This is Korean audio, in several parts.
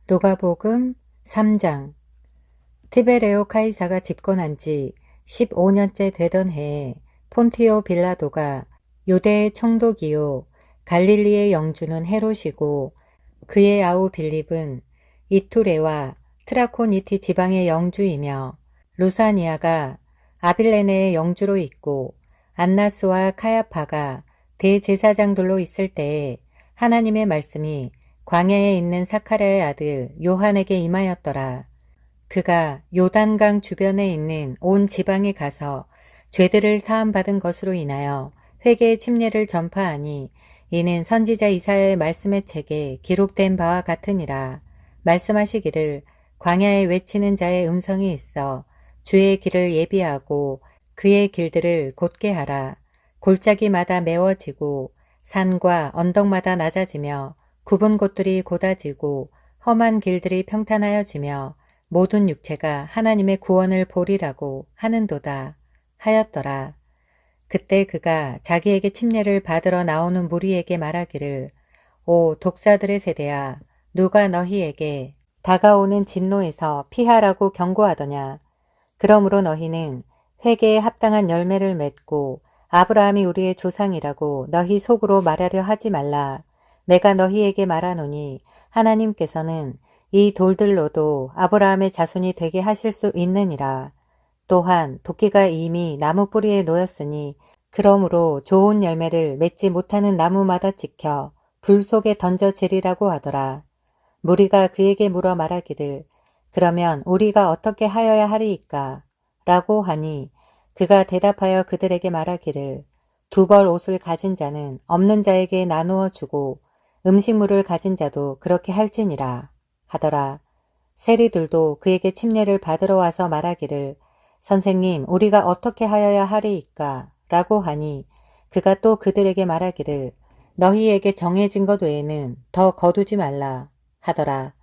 누가복음 3장. 티베레오 카이사가 집권한 지 15년째 되던 해에 폰티오 빌라도가 유대의 총독이요 갈릴리의 영주는 헤롯이고 그의 아우 빌립은 이투레와 트라코니티 지방의 영주이며 루사니아가 아빌레네의 영주로 있고 안나스와 카야파가 대제사장들로 있을 때에 하나님의 말씀이 광야에 있는 사카랴의 아들 요한에게 임하였더라. 그가 요단강 주변에 있는 온 지방에 가서 죄들을 사함받은 것으로 인하여 회개의 침례를 전파하니 이는 선지자 이사야의 말씀의 책에 기록된 바와 같으니라. 말씀하시기를 광야에 외치는 자의 음성이 있어 주의 길을 예비하고 그의 길들을 곧게 하라. 골짜기마다 메워지고 산과 언덕마다 낮아지며 굽은 곳들이 곧아지고 험한 길들이 평탄하여지며 모든 육체가 하나님의 구원을 보리라고 하는도다 하였더라. 그때 그가 자기에게 침례를 받으러 나오는 무리에게 말하기를 오 독사들의 세대야 누가 너희에게 다가오는 진노에서 피하라고 경고하더냐. 그러므로 너희는 회개에 합당한 열매를 맺고 아브라함이 우리의 조상이라고 너희 속으로 말하려 하지 말라. 내가 너희에게 말하노니 하나님께서는 이 돌들로도 아브라함의 자손이 되게 하실 수 있느니라. 또한 도끼가 이미 나무 뿌리에 놓였으니 그러므로 좋은 열매를 맺지 못하는 나무마다 찍혀 불 속에 던져지리라고 하더라. 무리가 그에게 물어 말하기를 그러면 우리가 어떻게 하여야 하리이까? 라고 하니 그가 대답하여 그들에게 말하기를 두 벌 옷을 가진 자는 없는 자에게 나누어 주고 음식물을 가진 자도 그렇게 할지니라 하더라. 세리들도 그에게 침례를 받으러 와서 말하기를 선생님 우리가 어떻게 하여야 하리이까? 라고 하니 그가 또 그들에게 말하기를 너희에게 정해진 것 외에는 더 거두지 말라 하더라.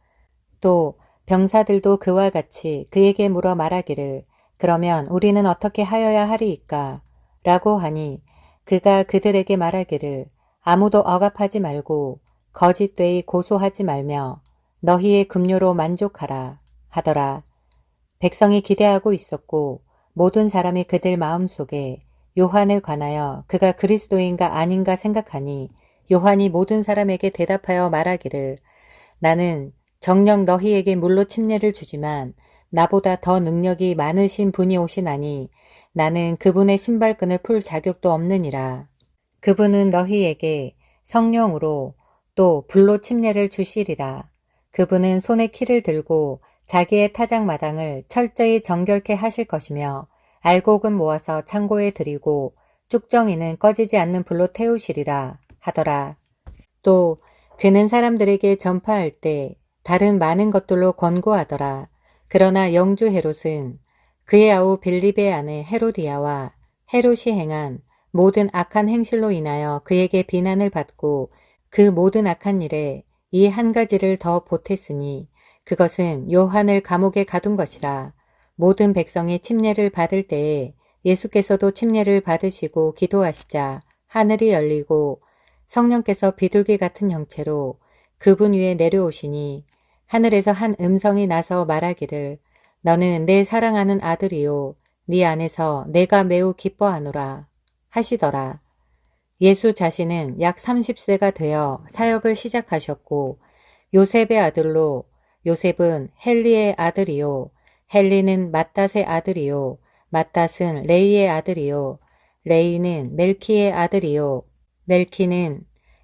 또 병사들도 그와 같이 그에게 물어 말하기를 그러면 우리는 어떻게 하여야 하리이까? 라고 하니 그가 그들에게 말하기를 아무도 억압하지 말고 거짓되이 고소하지 말며 너희의 급료로 만족하라 하더라. 백성이 기대하고 있었고 모든 사람이 그들 마음속에 요한을 관하여 그가 그리스도인가 아닌가 생각하니 요한이 모든 사람에게 대답하여 말하기를 나는 정녕 너희에게 물로 침례를 주지만 나보다 더 능력이 많으신 분이 오시나니 나는 그분의 신발끈을 풀 자격도 없느니라. 그분은 너희에게 성령으로 또 불로 침례를 주시리라. 그분은 손에 키를 들고 자기의 타작마당을 철저히 정결케 하실 것이며 알곡은 모아서 창고에 들이고 쭉정이는 꺼지지 않는 불로 태우시리라 하더라. 또 그는 사람들에게 전파할 때 다른 많은 것들로 권고하더라. 그러나 영주 헤롯은 그의 아우 빌립의 아내 헤로디아와 헤롯이 행한 모든 악한 행실로 인하여 그에게 비난을 받고 그 모든 악한 일에 이 한 가지를 더 보탰으니 그것은 요한을 감옥에 가둔 것이라. 모든 백성이 침례를 받을 때에 예수께서도 침례를 받으시고 기도하시자 하늘이 열리고 성령께서 비둘기 같은 형체로 그분 위에 내려오시니 하늘에서 한 음성이 나서 말하기를 너는 내 사랑하는 아들이요 네 안에서 내가 매우 기뻐하노라 하시더라. 예수 자신은 약 30세가 되어 사역을 시작하셨고 요셉의 아들로 요셉은 헬리의 아들이요 헬리는 맏닷의 아들이요 맏닷은 레이의 아들이요 레이는 멜키의 아들이요 멜키는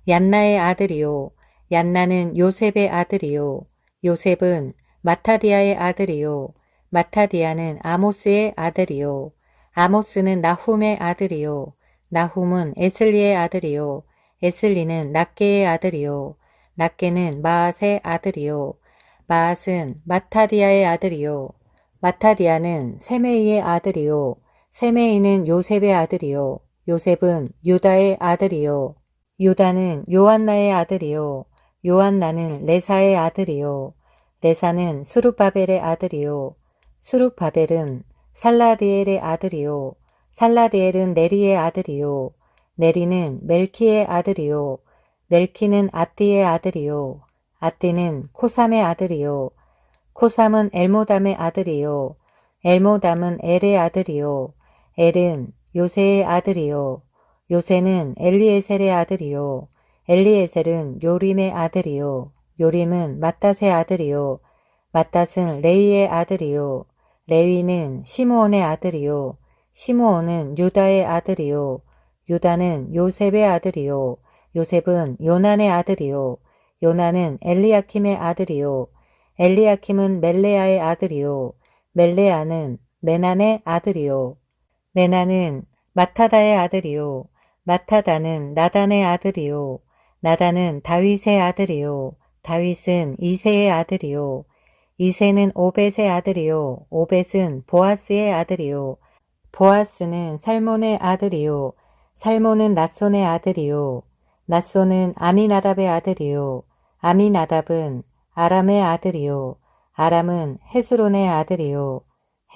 얀나의 아들이요 얀나는 요셉의 아들이요 요셉은 마타디아의 아들이요 마타디아는 아모스의 아들이요 아모스는 나훔의 아들이요 나훔은 에슬리의 아들이요 에슬리는 낫게의 아들이요 낫게는 마앗의 아들이요 마앗은 마타디아의 아들이요 마타디아는 세메이의 아들이요 세메이는 요셉의 아들이요 요셉은 유다의 아들이요 유다는 요한나의 아들이요 요한나는 레사의 아들이요 레사는 수룹바벨의 아들이요 수룹바벨은 살라디엘의 아들이요 살라디엘은 네리의 아들이요 네리는 멜키의 아들이요 멜키는 아띠의 아들이요 아띠는 코삼의 아들이요. 코삼은 엘모담의 아들이요. 엘모담은 엘의 아들이요. 엘은 요새의 아들이요. 요새는 엘리에셀의 아들이요. 엘리에셀은 요림의 아들이요. 요림은 맏닷의 아들이요. 맏닷은 레이의 아들이요. 레위는 시므온의 아들이요. 시므온은 유다의 아들이요. 유다는 요셉의 아들이요. 요셉은 요난의 아들이요. 요난은 엘리야킴의 아들이요. 엘리야킴은 멜레아의 아들이요. 멜레아는 메난의 아들이요. 메난은 마타다의 아들이요. 마타다는 나단의 아들이요. 나단은 다윗의 아들이요. 다윗은 이새의 아들이요. 이새는 오벳의 아들이요. 오벳은 보아스의 아들이요. 보아스는 살몬의 아들이요. 살몬은 낫손의 아들이요. 낫손은 아미나답의 아들이요. 아미나답은 아람의 아들이요. 아람은 헤스론의 아들이요.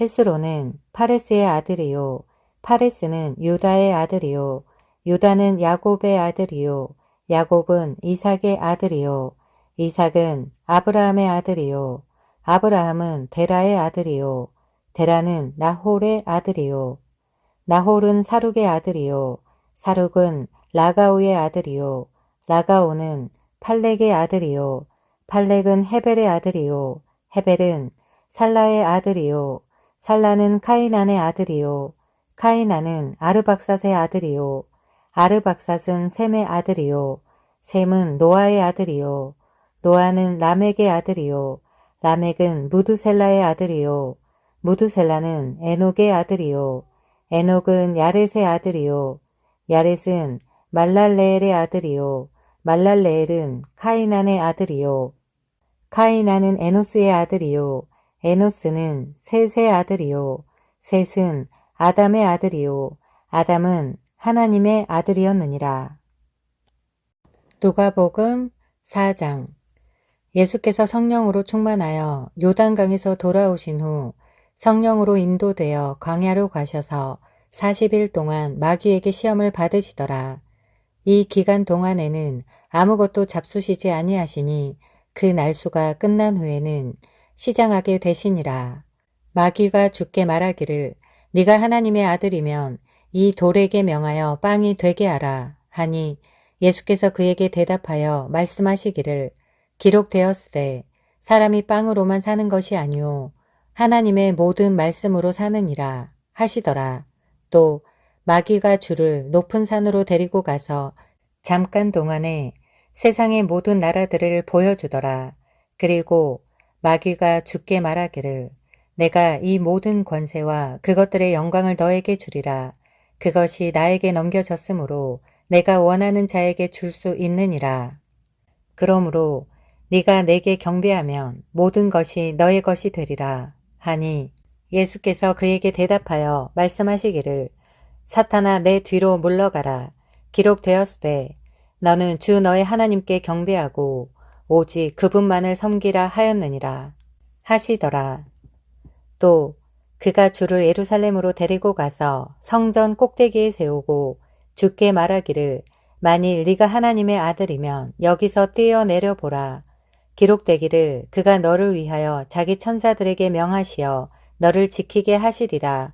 헤스론은 파레스의 아들이요. 파레스는 유다의 아들이요. 유다는 야곱의 아들이요. 야곱은 이삭의 아들이요. 이삭은 아브라함의 아들이요. 아브라함은 데라의 아들이요. 데라는 나홀의 아들이요. 나홀은 사룩의 아들이요. 사룩은 라가우의 아들이요. 라가우는 팔렉의 아들이요. 팔렉은 헤벨의 아들이요. 헤벨은 살라의 아들이요. 살라는 카이난의 아들이요. 카이난은 아르박삿의 아들이요. 아르박삿은 셈의 아들이요. 셈은 노아의 아들이요. 노아는 라멕의 아들이요. 라멕은 무두셀라의 아들이요. 무두셀라는 에녹의 아들이요. 에녹은 야렛의 아들이요. 야렛은 말랄레엘의 아들이요. 말랄레엘은 카이난의 아들이요. 카이난은 에노스의 아들이요. 에노스는 셋의 아들이요. 셋은 아담의 아들이요. 아담은 하나님의 아들이었느니라. 누가복음 4장. 예수께서 성령으로 충만하여 요단강에서 돌아오신 후 성령으로 인도되어 광야로 가셔서 40일 동안 마귀에게 시험을 받으시더라. 이 기간 동안에는 아무것도 잡수시지 아니하시니 그 날수가 끝난 후에는 시장하게 되시니라. 마귀가 주께 말하기를 네가 하나님의 아들이면 이 돌에게 명하여 빵이 되게 하라 하니 예수께서 그에게 대답하여 말씀하시기를 기록되었으되 사람이 빵으로만 사는 것이 아니오 하나님의 모든 말씀으로 사느니라 하시더라. 또 마귀가 주를 높은 산으로 데리고 가서 잠깐 동안에 세상의 모든 나라들을 보여주더라. 그리고 마귀가 주께 말하기를 내가 이 모든 권세와 그것들의 영광을 너에게 주리라. 그것이 나에게 넘겨졌으므로 내가 원하는 자에게 줄 수 있느니라. 그러므로 네가 내게 경배하면 모든 것이 너의 것이 되리라 하니 예수께서 그에게 대답하여 말씀하시기를 사탄아 내 뒤로 물러가라. 기록되었으되 너는 주 너의 하나님께 경배하고 오직 그분만을 섬기라 하였느니라 하시더라. 또 그가 주를 예루살렘으로 데리고 가서 성전 꼭대기에 세우고 주께 말하기를 만일 네가 하나님의 아들이면 여기서 뛰어내려 보라. 기록되기를 그가 너를 위하여 자기 천사들에게 명하시어 너를 지키게 하시리라.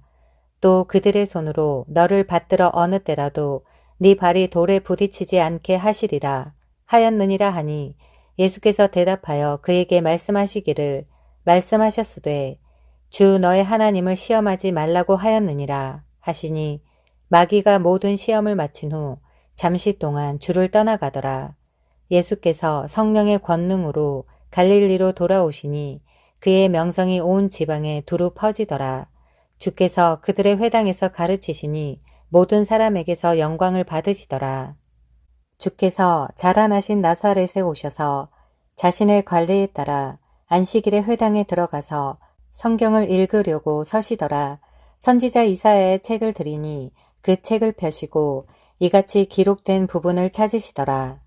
또 그들의 손으로 너를 받들어 어느 때라도 네 발이 돌에 부딪히지 않게 하시리라 하였느니라 하니 예수께서 대답하여 그에게 말씀하시기를 말씀하셨으되 주 너의 하나님을 시험하지 말라고 하였느니라 하시니 마귀가 모든 시험을 마친 후 잠시 동안 주를 떠나가더라. 예수께서 성령의 권능으로 갈릴리로 돌아오시니 그의 명성이 온 지방에 두루 퍼지더라. 주께서 그들의 회당에서 가르치시니 모든 사람에게서 영광을 받으시더라. 주께서 자라나신 나사렛에 오셔서 자신의 관례에 따라 안식일의 회당에 들어가서 성경을 읽으려고 서시더라. 선지자 이사야의 책을 들이니 그 책을 펴시고 이같이 기록된 부분을 찾으시더라.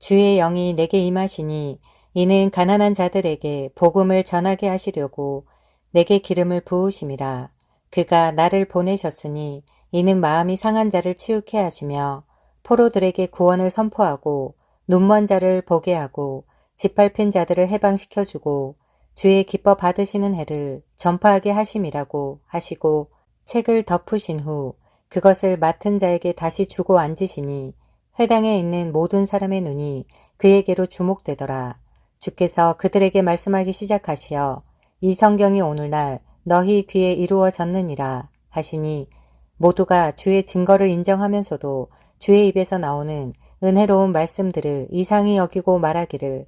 주의 영이 내게 임하시니 이는 가난한 자들에게 복음을 전하게 하시려고 내게 기름을 부으심이라. 그가 나를 보내셨으니 이는 마음이 상한 자를 치유케 하시며 포로들에게 구원을 선포하고 눈먼 자를 보게 하고 짓밟힌 자들을 해방시켜주고 주의 기뻐 받으시는 해를 전파하게 하심이라고 하시고 책을 덮으신 후 그것을 맡은 자에게 다시 주고 앉으시니 회당에 있는 모든 사람의 눈이 그에게로 주목되더라. 주께서 그들에게 말씀하기 시작하시어 이 성경이 오늘날 너희 귀에 이루어졌느니라 하시니 모두가 주의 증거를 인정하면서도 주의 입에서 나오는 은혜로운 말씀들을 이상히 여기고 말하기를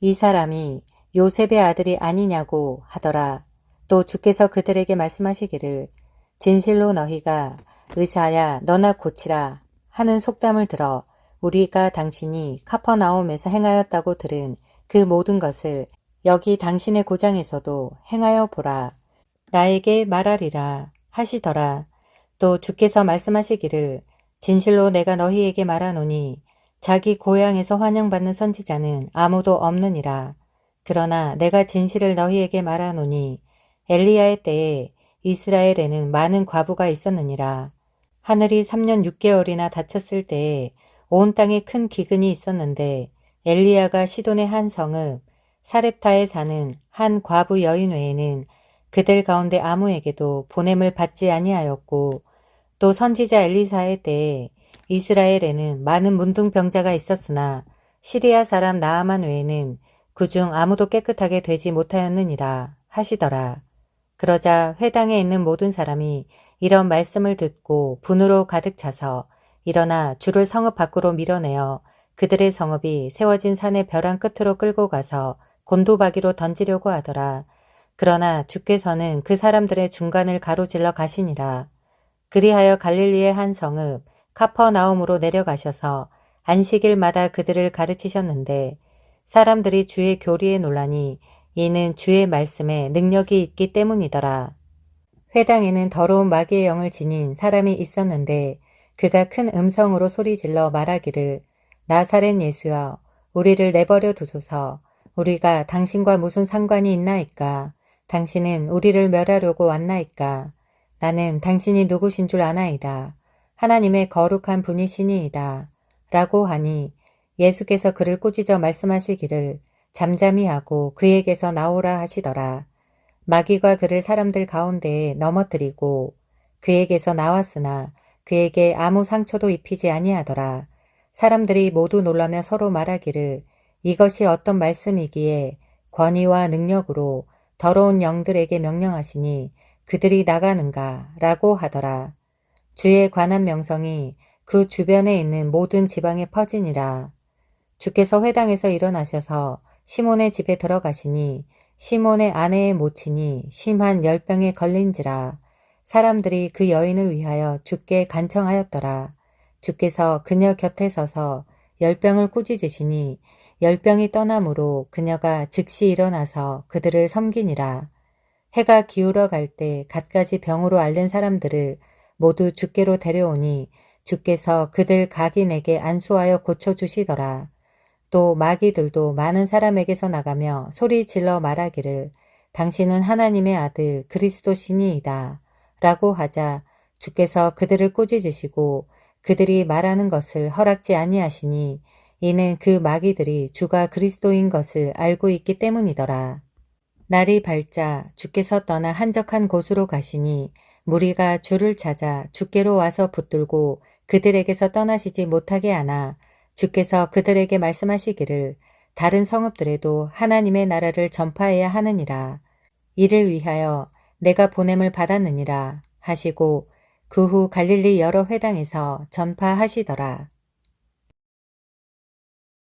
이 사람이 요셉의 아들이 아니냐고 하더라. 또 주께서 그들에게 말씀하시기를 진실로 너희가 의사야 너나 고치라 하는 속담을 들어 우리가 당신이 카퍼나움에서 행하였다고 들은 그 모든 것을 여기 당신의 고장에서도 행하여 보라. 나에게 말하리라 하시더라. 또 주께서 말씀하시기를 진실로 내가 너희에게 말하노니 자기 고향에서 환영받는 선지자는 아무도 없느니라. 그러나 내가 진실을 너희에게 말하노니 엘리야의 때에 이스라엘에는 많은 과부가 있었느니라. 하늘이 3년 6개월이나 닫혔을 때에 온 땅에 큰 기근이 있었는데 엘리야가 시돈의 한 성읍 사렙타에 사는 한 과부 여인 외에는 그들 가운데 아무에게도 보냄을 받지 아니하였고 또 선지자 엘리사의 때에 이스라엘에는 많은 문둥병자가 있었으나 시리아 사람 나아만 외에는 그중 아무도 깨끗하게 되지 못하였느니라 하시더라. 그러자 회당에 있는 모든 사람이 이런 말씀을 듣고 분으로 가득 차서 일어나 주를 성읍 밖으로 밀어내어 그들의 성읍이 세워진 산의 벼랑 끝으로 끌고 가서 곤두박이로 던지려고 하더라. 그러나 주께서는 그 사람들의 중간을 가로질러 가시니라. 그리하여 갈릴리의 한 성읍 카퍼나움으로 내려가셔서 안식일마다 그들을 가르치셨는데 사람들이 주의 교리에 놀라니 이는 주의 말씀에 능력이 있기 때문이더라. 회당에는 더러운 마귀의 영을 지닌 사람이 있었는데 그가 큰 음성으로 소리질러 말하기를 나사렛 예수여 우리를 내버려 두소서. 우리가 당신과 무슨 상관이 있나이까. 당신은 우리를 멸하려고 왔나이까. 나는 당신이 누구신 줄 아나이다. 하나님의 거룩한 분이시니이다. 라고 하니 예수께서 그를 꾸짖어 말씀하시기를 잠잠히 하고 그에게서 나오라 하시더라. 마귀가 그를 사람들 가운데에 넘어뜨리고 그에게서 나왔으나 그에게 아무 상처도 입히지 아니하더라. 사람들이 모두 놀라며 서로 말하기를 이것이 어떤 말씀이기에 권위와 능력으로 더러운 영들에게 명령하시니 그들이 나가는가 라고 하더라. 주에 관한 명성이 그 주변에 있는 모든 지방에 퍼지니라. 주께서 회당에서 일어나셔서 시몬의 집에 들어가시니 시몬의 아내의 모친이 심한 열병에 걸린지라. 사람들이 그 여인을 위하여 주께 간청하였더라. 주께서 그녀 곁에 서서 열병을 꾸짖으시니 열병이 떠나므로 그녀가 즉시 일어나서 그들을 섬기니라. 해가 기울어 갈 때 갖가지 병으로 앓는 사람들을 모두 주께로 데려오니 주께서 그들 각인에게 안수하여 고쳐주시더라. 또 마귀들도 많은 사람에게서 나가며 소리 질러 말하기를 당신은 하나님의 아들 그리스도시니이다. 라고 하자 주께서 그들을 꾸짖으시고 그들이 말하는 것을 허락지 아니하시니 이는 그 마귀들이 주가 그리스도인 것을 알고 있기 때문이더라. 날이 밝자 주께서 떠나 한적한 곳으로 가시니 무리가 주를 찾아 주께로 와서 붙들고 그들에게서 떠나시지 못하게 하나 주께서 그들에게 말씀하시기를 다른 성읍들에도 하나님의 나라를 전파해야 하느니라. 이를 위하여 내가 보냄을 받았느니라 하시고 그 후 갈릴리 여러 회당에서 전파하시더라.